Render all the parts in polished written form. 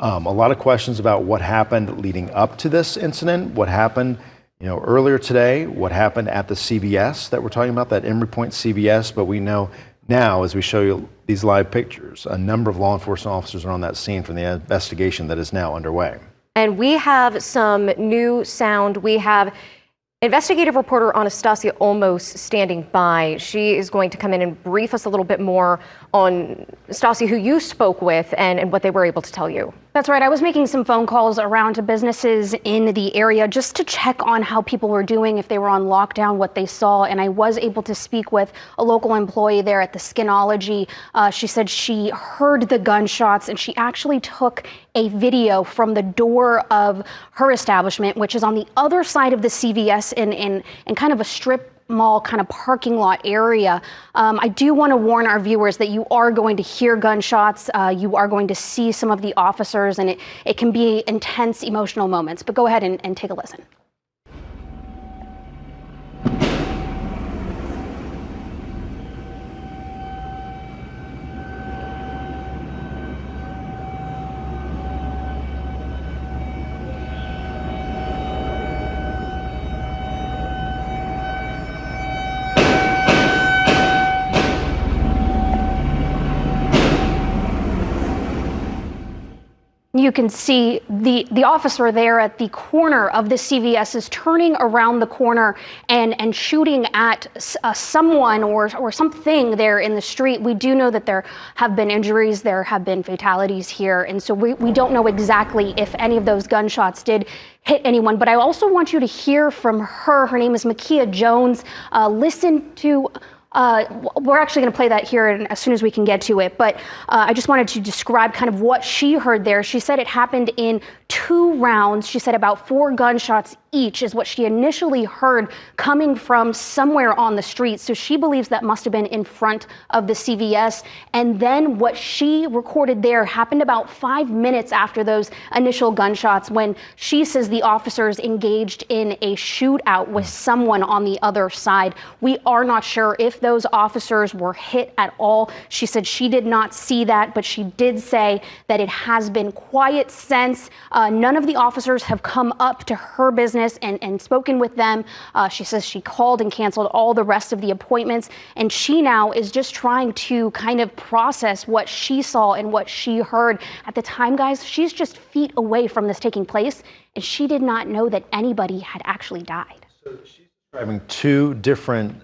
A lot of questions about what happened leading up to this incident, what happened earlier today, what happened at the CVS that we're talking about, that Emory Point CVS. But we know now, as we show you these live pictures, a number of law enforcement officers are on that scene from the investigation that is now underway. And we have some new sound. We have investigative reporter Anastasia Olmos standing by. She is going to come in and brief us a little bit more on Stasia, who you spoke with, and what they were able to tell you. That's right. I was making some phone calls around to businesses in the area just to check on how people were doing, if they were on lockdown, what they saw. And I was able to speak with a local employee there at the Skinology. She said she heard the gunshots, and she actually took a video from the door of her establishment, which is on the other side of the CVS in kind of a strip mall kind of parking lot area. I do want to warn our viewers that you are going to hear gunshots. You are going to see some of the officers, and it can be intense emotional moments. But go ahead and take a listen. You can see the officer there at the corner of the CVS is turning around the corner and shooting at someone or something there in the street. We do know that there have been injuries, there have been fatalities here, and so we don't know exactly if any of those gunshots did hit anyone. But I also want you to hear from her. Her name is Makia Jones. Listen to we're actually going to play that here as soon as we can get to it, but I just wanted to describe kind of what she heard there. She said it happened in 2 rounds. She said about 4 gunshots each is what she initially heard coming from somewhere on the street. So she believes that must have been in front of the CVS. And then what she recorded there happened about 5 minutes after those initial gunshots, when she says the officers engaged in a shootout with someone on the other side. We are not sure if those officers were hit at all. She said she did not see that, but she did say that it has been quiet since. None of the officers have come up to her business and spoken with them. She says she called and canceled all the rest of the appointments, and she now is just trying to kind of process what she saw and what she heard. At the time, guys, she's just feet away from this taking place, and she did not know that anybody had actually died. So she's describing 2 different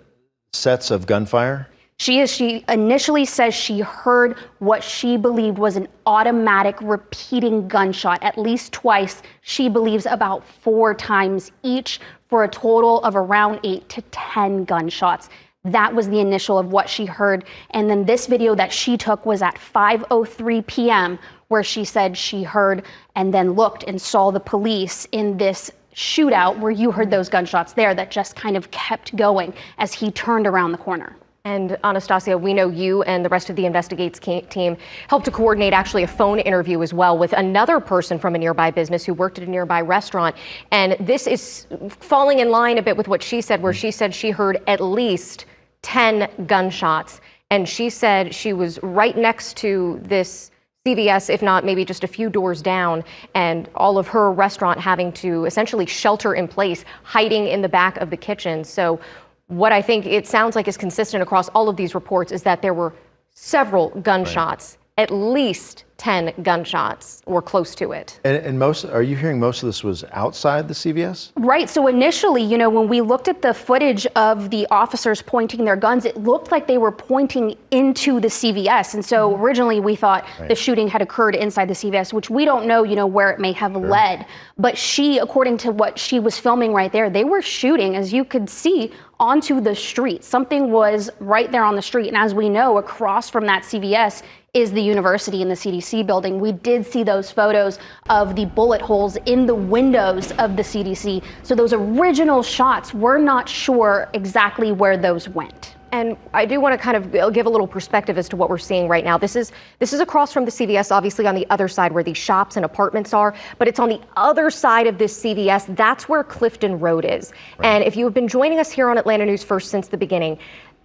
sets of gunfire? She initially says she heard what she believed was an automatic repeating gunshot, at least twice. She believes about 4 times each, for a total of around 8 to 10 gunshots. That was the initial of what she heard. And then this video that she took was at 5:03 p.m., where she said she heard and then looked and saw the police in this shootout where you heard those gunshots there that just kind of kept going as he turned around the corner. And Anastasia, we know you and the rest of the Investigates team helped to coordinate actually a phone interview as well with another person from a nearby business who worked at a nearby restaurant. And this is falling in line a bit with what she said, where she said she heard at least 10 gunshots. And she said she was right next to this CVS, if not maybe just a few doors down, and all of her restaurant having to essentially shelter in place, hiding in the back of the kitchen. So what I think it sounds like is consistent across all of these reports is that there were several gunshots, at least 10 gunshots or close to it. And are you hearing most of this was outside the CVS? Right. So initially, when we looked at the footage of the officers pointing their guns, it looked like they were pointing into the CVS. And so originally we thought the shooting had occurred inside the CVS, which we don't know, where it may have led. But she, according to what she was filming right there, they were shooting, as you could see, onto the street. Something was right there on the street. And as we know, across from that CVS is the university and the CDC building. We did see those photos of the bullet holes in the windows of the CDC. So those original shots, we're not sure exactly where those went. And I do want to kind of give a little perspective as to what we're seeing right now. This is across from the CVS, obviously on the other side where these shops and apartments are, but it's on the other side of this CVS. That's where Clifton Road is. Right. And if you have been joining us here on Atlanta News First since the beginning,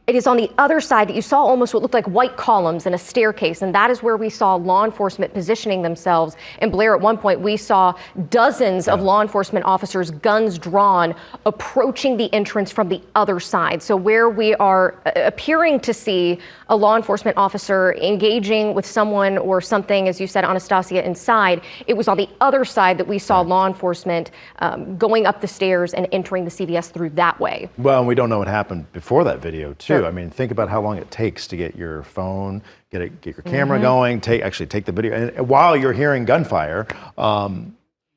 It is on the other side that you saw almost what looked like white columns and a staircase, and that is where we saw law enforcement positioning themselves. And Blair, at one point, we saw dozens of law enforcement officers, guns drawn, approaching the entrance from the other side. So where we are appearing to see a law enforcement officer engaging with someone or something, as you said, Anastasia, inside, it was on the other side that we saw law enforcement going up the stairs and entering the CVS through that way. Well, and we don't know what happened before that video, too. Sure. I mean, think about how long it takes to get your phone, get your camera going, actually take the video, and while you're hearing gunfire.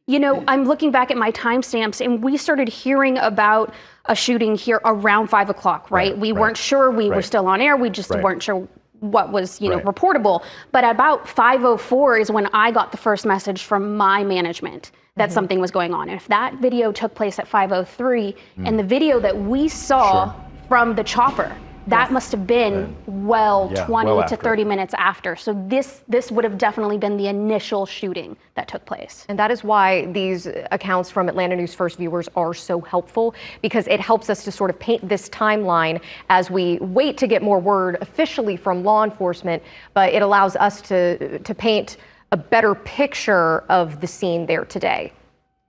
You know, I'm looking back at my timestamps, and we started hearing about a shooting here around 5 o'clock, right? We weren't sure. We were still on air. We just weren't sure what was, you know, reportable. But about 5:04 is when I got the first message from my management that something was going on. And if that video took place at 5:03, and the video that we saw from the chopper, that must have been 20 to 30 minutes after. So this would have definitely been the initial shooting that took place. And that is why these accounts from Atlanta News First viewers are so helpful, because it helps us to sort of paint this timeline as we wait to get more word officially from law enforcement, but it allows us to paint a better picture of the scene there today.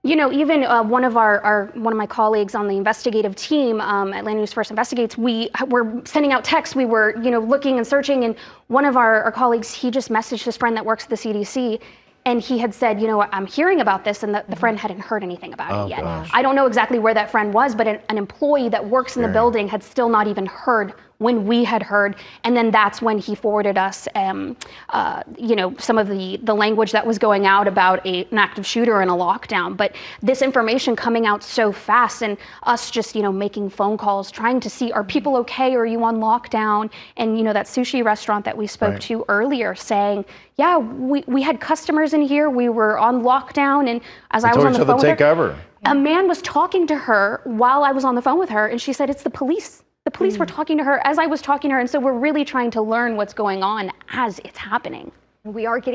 You know, even one of my colleagues on the investigative team, Atlanta News First Investigates, we were sending out texts. We were, you know, looking and searching, and one of our colleagues, he just messaged his friend that works at the CDC, and he had said, you know, I'm hearing about this, and the friend hadn't heard anything about it yet. Gosh. I don't know exactly where that friend was, but an employee that works in the building had still not even heard when we had heard, and then that's when he forwarded us, you know, some of the language that was going out about an active shooter and a lockdown. But this information coming out so fast, and us just, you know, making phone calls, trying to see, are people okay? Are you on lockdown? And, you know, that sushi restaurant that we spoke to earlier saying, yeah, we had customers in here, we were on lockdown, and as I was on the phone with her, a man was talking to her while I was on the phone with her, and she said, it's the police. The police were talking to her as I was talking to her, and so we're really trying to learn what's going on as it's happening. We are getting